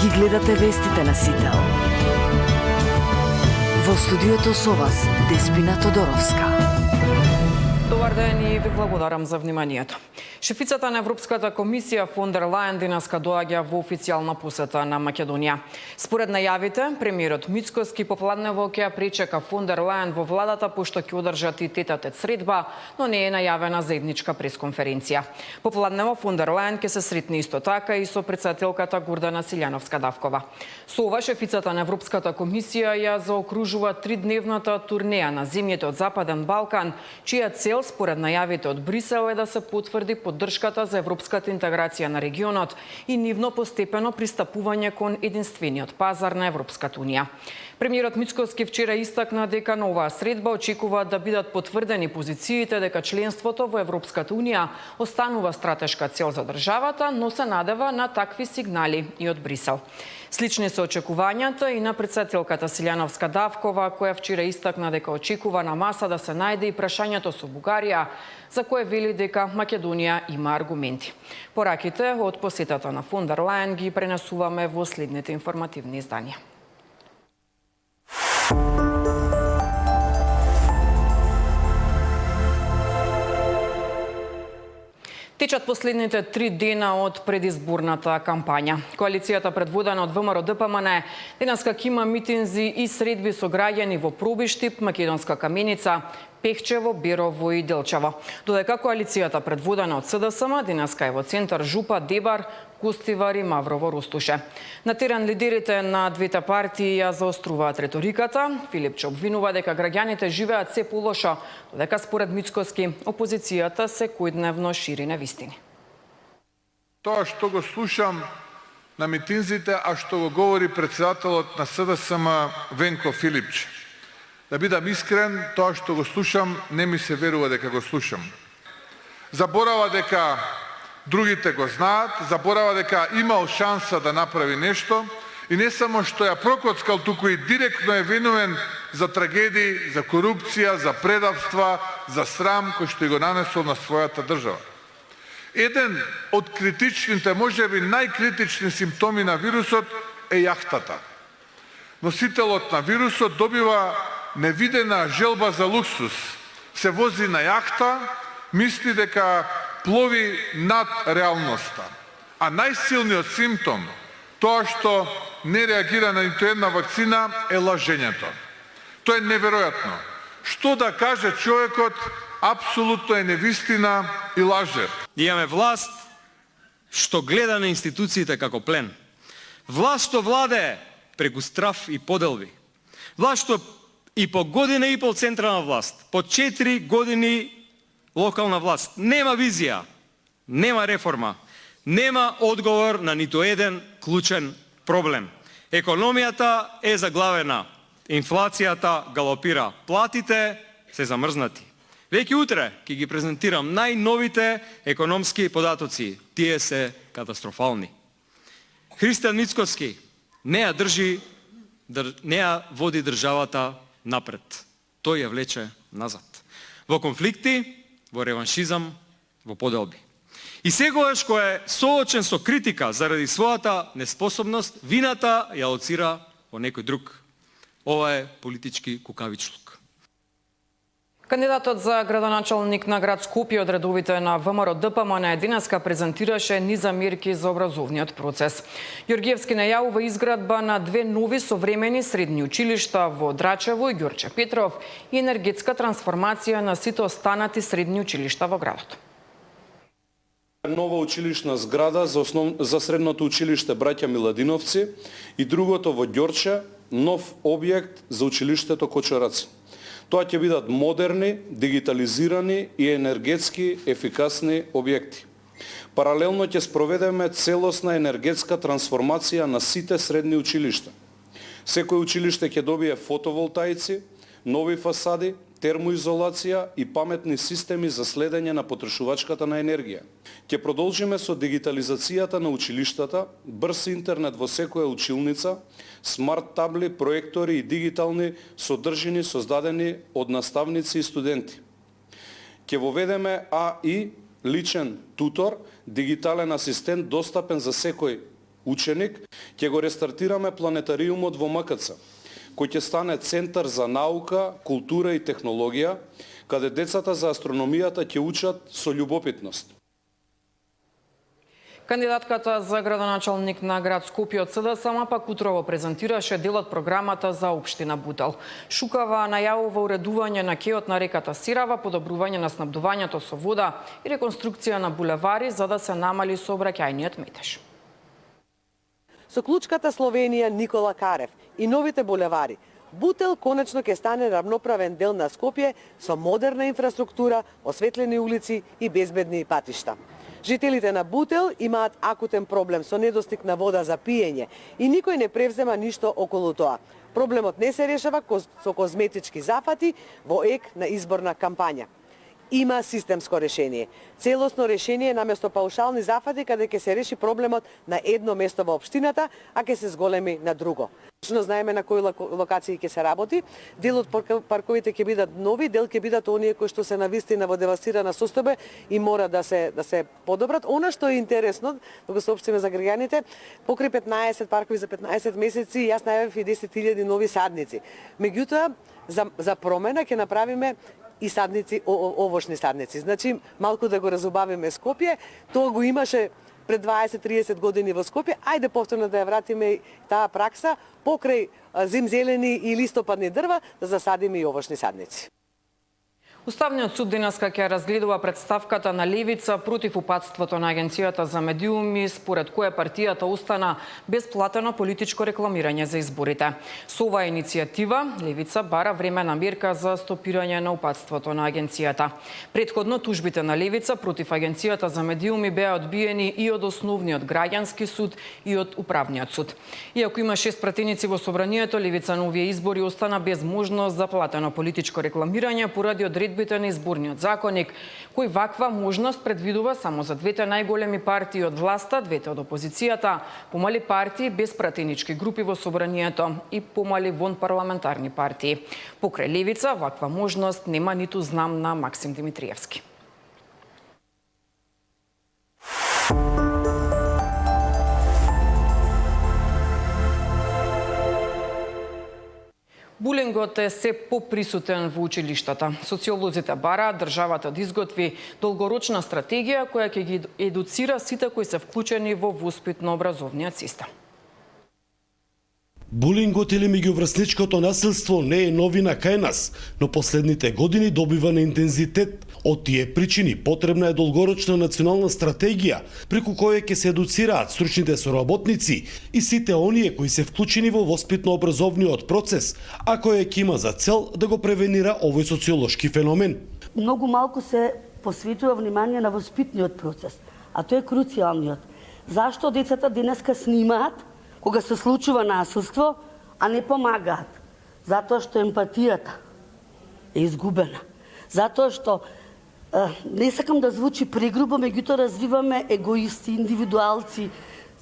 Ги гледате вестите на Сител. Во студиото со вас Деспина Тодоровска. Добар ден и ви благодарам за вниманието. Шефицата на Европската комисија фон дер Лајен денеска доаѓа во официјална посета на Македонија. Според најавите, премиерот Мицкоски попладнево ќе ја пречека фон дер Лајен во владата пошто ќе одржат и тет-а-тет средба, но не е најавена заедничка пресконференција. Попладнево фон дер Лајен ќе се сретне исто така и со претседателката Гордана Силјановска-Давкова. Со ова шефицата на Европската комисија ја заокружува тридневната турнеја на земјите од Западен Балкан, чија цел според најавите од Брисел е да се потврди поддршката за европската интеграција на регионот и нивно постепено пристапување кон единствениот пазар на Европската унија. Премиерот Мицкоски вчера истакна дека на оваа средба очекува да бидат потврдени позициите дека членството во Европската унија останува стратешка цел за државата, но се надева на такви сигнали и од Брисел. Слични се очекувањата и на претседателката Силјановска-Давкова, која вчера истакна дека очекува на маса да се најде и прашањето со Бугарија, за кое вели дека Македонија има аргументи. Пораките од посетата на фон дер Лајен ги пренесуваме во следните информативни изданија. Течат последните 3 дена од предизборната кампања. Коалицијата предводена од ВМРО-ДПМН денеска ќе има митинзи и средби со граѓани во Пробиштип, Македонска Каменица, Пехчево, Берово и Делчево. Додека коалицијата предводена од СДСМ денеска е во центар Жупа, Дебар, Костивар и Маврово, Ростуше. На терен лидерите на двете партии ја заоструваат реториката. Филипче обвинува дека граѓаните живеат се полошо, додека според Мицкоски опозицијата секојдневно шири невистини. Тоа што го слушам на митинзите, а што го говори претседателот на СДСМ Венко Филипче. Да бидам искрен, тоа што го слушам не ми се верува дека го слушам. Заборава дека другите го знаат, заборава дека имал шанса да направи нешто и не само што ја прокоцкал, туку и директно е винувен за трагедии, за корупција, за предавства, за срам кој што го нанесол на својата држава. Еден од критичните, можеби најкритични симптоми на вирусот е јахтата. Носителот на вирусот добива невидена желба за луксус. Се вози на јахта, мисли дека плови над реалноста. А најсилниот симптом, тоа што не реагира на ниту една вакцина, е лажењето. Тоа е неверојатно. Што да каже човекот, апсолутно е невистина и лаже. Имаме власт што гледа на институциите како плен. Власт што владее преку страф и поделби. Власт што и по година и пол централна власт, по 4 години локална власт. Нема визија, нема реформа, нема одговор на ниту еден клучен проблем. Економијата е заглавена, инфлацијата галопира, платите се замрзнати. Веќе утре ќе ги презентирам најновите економски податоци. Тие се катастрофални. Христијан Мицкоски не ја води државата напред. Тој ја влече назад. Во конфликти, во реваншизам, во поделби. И сегогаш кој е соочен со критика заради својата неспособност, вината ја лоцира во некој друг. Ова е политички кукавичлук. Кандидатот за градоначалник на град Скопје од редовите на ВМРО-ДПМН денеска презентираше низа мерки за образовниот процес. Ѓоргиевски најавува изградба на 2 нови современи средни училишта во Драчево и Ѓорче Петров и енергетска трансформација на сите останати средни училишта во градот. Нова училишна зграда за средното училиште Браќа Миладиновци и другото во Ѓорче, нов објект за училиштето Кочараци. Тоа ќе бидат модерни, дигитализирани и енергетски ефикасни објекти. Паралелно ќе спроведеме целосна енергетска трансформација на сите средни училишта. Секој училиште ќе добие фотоволтаици, нови фасади, термоизолација и паметни системи за следење на потрошувачката на енергија. Ќе продолжиме со дигитализацијата на училиштата, брз интернет во секоја училница, смарт табли, проектори и дигитални содржини создадени од наставници и студенти. Ќе воведеме АИ, личен тутор, дигитален асистент достапен за секој ученик, ќе го рестартираме планетариумот во МКЦ, кој ќе стане центар за наука, култура и технологија, каде децата за астрономијата ќе учат со љубопитност. Кандидатката за градоначалник на град Скопје од СДСМ пак утрово презентираше дел од програмата за општина Бутел. Шукава најавува уредување на кеот на реката Сирава, подобрување на снабдувањето со вода и реконструкција на булевари за да се намали сообраќајниот метеж. Со клучката Словенија Никола Карев и новите булевари, Бутел конечно ќе стане равноправен дел на Скопје со модерна инфраструктура, осветлени улици и безбедни патишта. Жителите на Бутел имаат акутен проблем со недостиг на вода за пиење и никој не превзема ништо околу тоа. Проблемот не се решава со козметички зафати во ек на изборна кампања. Има системско решение. Целосно решение наместо паушални зафати каде ќе се реши проблемот на едно место во општината, а ќе се зголеми на друго. Точно знаеме на кои локации ќе се работи. Дел од парковите ќе бидат нови, дел ќе бидат оние кои што се навистина во девастирана состојба и мора да се подобрат. Она што е интересно, да го соопштиме за граѓаните, покрај 15 паркови за 15 месеци, јас најавив и 10.000 нови садници. Меѓутоа, за промена ќе направиме и садници, овошни садници. Значи, малку да го разубавиме Скопје, тоа го имаше пред 20-30 години во Скопје, ајде повторно да ја вратиме таа пракса, покрај зимзелени и листопадни дрва, да засадиме и овошни садници. Уставниот суд денеска ќе разгледува представката на Левица против упатството на Агенцијата за медиуми, според која партијата остана без платено политичко рекламирање за изборите. Со оваа иницијатива, Левица бара времена мерка за стопирање на упатството на Агенцијата. Претходно, тужбите на Левица против Агенцијата за медиуми беа одбиени и од Основниот граѓански суд и од Управниот суд. Иако има 6 пратеници во собранието, Левица на овие избори остана без можност за платено политичко рекламирање поради одредбите на изборниот законник, кој ваква можност предвидува само за двете најголеми партии од власта, двете од опозицијата, помали партии без пратенички групи во собранието и помали вон парламентарни партии. Покрај Левица, ваква можност нема ниту знам на Максим Димитриевски. Булингот е се поприсутен во училиштата. Социолозите бараат државата да изготви долгорочна стратегија која ќе ги едуцира сите кои се вклучени во воспитно-образовниот систем. Булингот или меѓуврсничкото насилство не е новина кај нас, но последните години добива на интензитет. Од тие причини потребна е долгорочна национална стратегија, преку која ќе се едуцираат стручните соработници и сите оние кои се вклучени во воспитно-образовниот процес, а која ќе има за цел да го превенира овој социолошки феномен. Многу малку се посветува внимание на воспитниот процес, а тој е круцијалниот. Зашто децата денеска снимаат кога се случува насилство, а не помагаат? Затоа што емпатијата е изгубена. Затоа што не сакам да звучи прегрубо, меѓутоа развиваме егоисти, индивидуалци.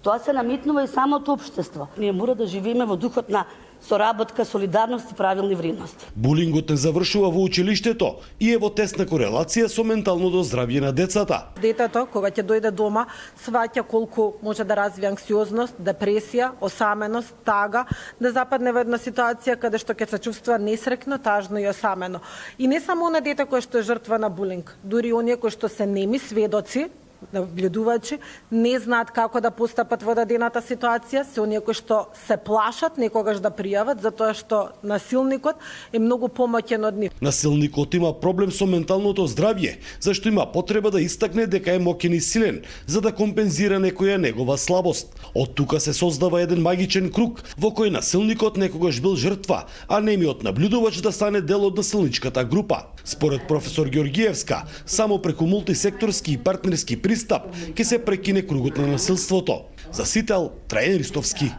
Тоа се наметнува и самото општество. Ние мора да живееме во духот на соработка, солидарност и правилни вредности. Булингот не завршува во училиштето и е во тесна корелација со менталното здравје на децата. Детето, кога ќе дојде дома, сваќа колку може да развие анксиозност, депресија, осаменост, тага, да западне во една ситуација каде што ќе се чувствува несрекно, тажно и осамено. И не само на дете кој што е жртва на булинг, дури оние кои што се неми сведоци, наблюдувачи, не знаат како да постапат во дадената ситуација, се оние кои што се плашат некогаш да пријават, затоа што насилникот е многу помоќен од нив. Насилникот има проблем со менталното здравје, зашто има потреба да истакне дека е моќен и силен, за да компензира некоја негова слабост. Од тука се создава еден магичен круг, во кој насилникот некогаш бил жртва, а немиот наблюдувач да стане дел од насилничката група. Според професор Ѓоргиевска, само преку мултисекторски и партнерски пристап ќе се прекине кругот на насилството. За Сител, Трајан Ристовски.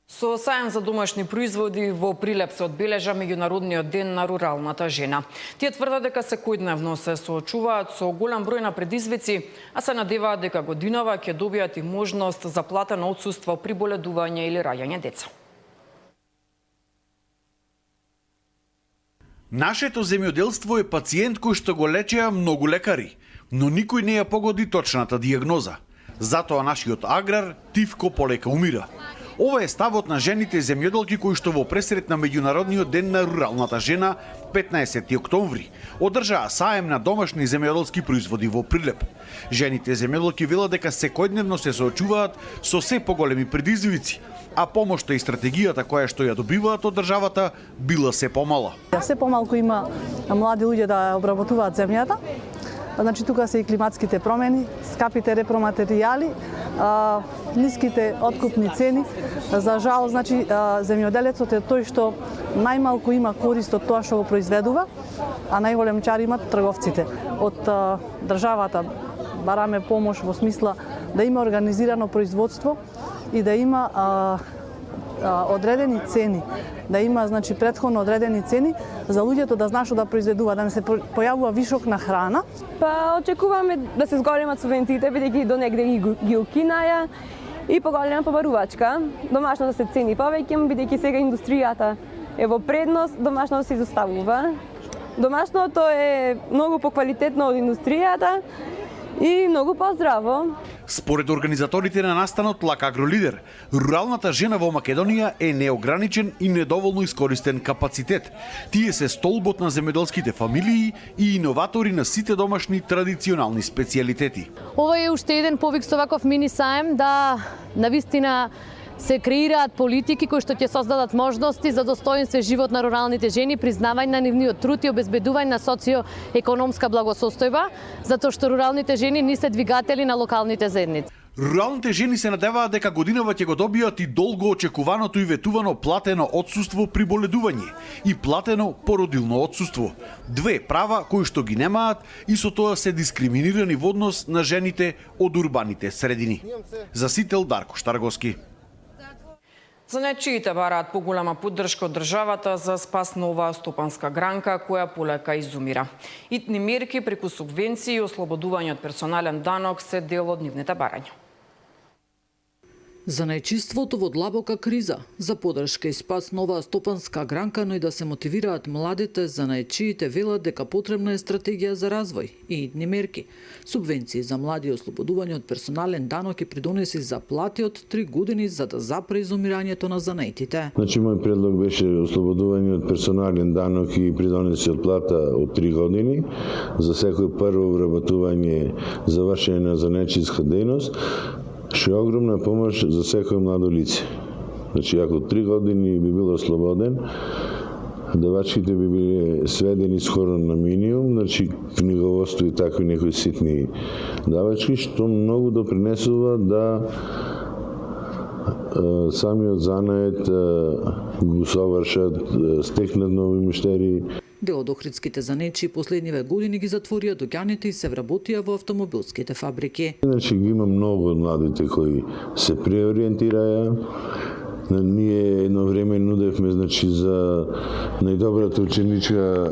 Со сајм за домашни производи во Прилеп се одбележа меѓународниот ден на руралната жена. Тие тврдат дека секојдневно се соочуваат со голем број на предизвици, а се надеваат дека годинава ќе добијат и можност за платено отсуство при боледување или раѓање деца. Нашето земјоделство е пациент кој што го лечеа многу лекари, но никој не ја погоди точната дијагноза. Затоа нашиот аграр тивко полека умира. Ова е ставот на жените земјоделки кои што во пресрет на меѓународниот ден на руралната жена 15 октомври одржаа саем на домашни земјоделски производи во Прилеп. Жените земјоделки велат дека секојдневно се соочуваат со се поголеми предизвици, а помошта и стратегијата која што ја добиваат од државата била се помала. Се помалку има млади луѓе да обработуваат земјата. Значи тука се и климатските промени, скапите репроматеријали, ниските откупни цени. За жал, значи земјоделецот е тој што најмалку има корист од тоа што го произведува, а најголем чар имат трговците. Од државата бараме помош во смисла да има организирано производство и да има одредени цени, да има значи претходно одредени цени за луѓето да знаат што да произведува, да не се појавува вишок на храна. Па очекуваме да се зголемат субвенциите, бидејќи до негде ги укинаја, и поголема побарувачка. Домашно да се цени повеќе, бидејќи сега индустријата е во предност, домашно да се изоставува. Домашното е многу поквалитетно од индустријата и многу поздраво. Според организаторите на настанот Лак Агролидер, руралната жена во Македонија е неограничен и недоволно искористен капацитет. Тие се столбот на земјоделските фамилии и иноватори на сите домашни традиционални специјалитети. Ова е уште еден повик со ваков мини саем да навистина се креираат политики кои што ќе создадат можности за достоинствен живот на руралните жени, признавање на нивниот труд и обезбедување на социо-економска благосостојба, затоа што руралните жени не се двигатели на локалните заедници. Руралните жени се надеваат дека годинава ќе го добијат и долго очекуваното и ветувано платено отсуство при боледување и платено породилно отсуство. Две права кои што ги немаат и со тоа се дискриминирани во однос на жените од урбаните средини. Засител Дарко Штарговски. Занечиите бараат поголема поддршка од државата за спас на оваа стопанска гранка која полека изумира. Итни мерки преку субвенции и ослободување од персонален данок се дел од нивните барања. Занајчиството во длабока криза, за поддршка и спас на оваа стопанска гранка, но и да се мотивираат младите, занајчиите велат дека потребна е стратегија за развој и идни мерки. Субвенции за млади и ослободување од персонален данок и придонеси за плати од 3 години за да запре изумирањето на занајтите. Значи мој предлог беше ослободување од персонален данок и придонеси од плата од 3 години за секој прво вработување, завршење на занајчиска дејност, што е огромна помош за секој младо лице. Значи, ако 3 години би било слободен, давачките би биле сведени скоро на минимум, значи книговодство и такви некои ситни давачки, што многу допринесува да самиот занает го совршат, стекнат нови муштери. Дел од охридските занечи последниве години ги затворија дуќаните и се вработија во автомобилските фабрики. Значи ги има многу од младите кои се преориентираја. Ние едно време нудевме значи за најдобрата ученичка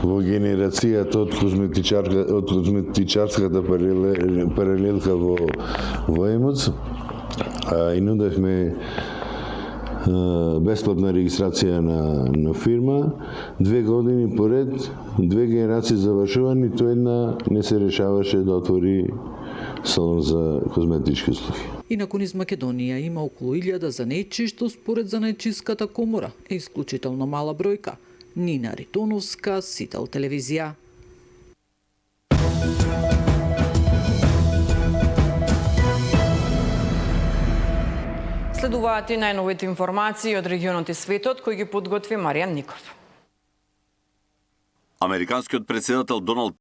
во генерацијата од козметичарската паралелка во Емоц, и нудевме бесплатна регистрација на фирма, 2 години поред, 2 генерации завршувани, тој една не се решаваше да отвори салон за козметички услуги. Инаку низ Македонија има околу 1000 занајчи, што според занајчиската комора е исклучително мала бројка. Нина Ритоновска, Сител телевизија. Следуваат и најновите информации од регионот и светот, кои ги подготви Маријан Ников. Американскиот претседател Доналд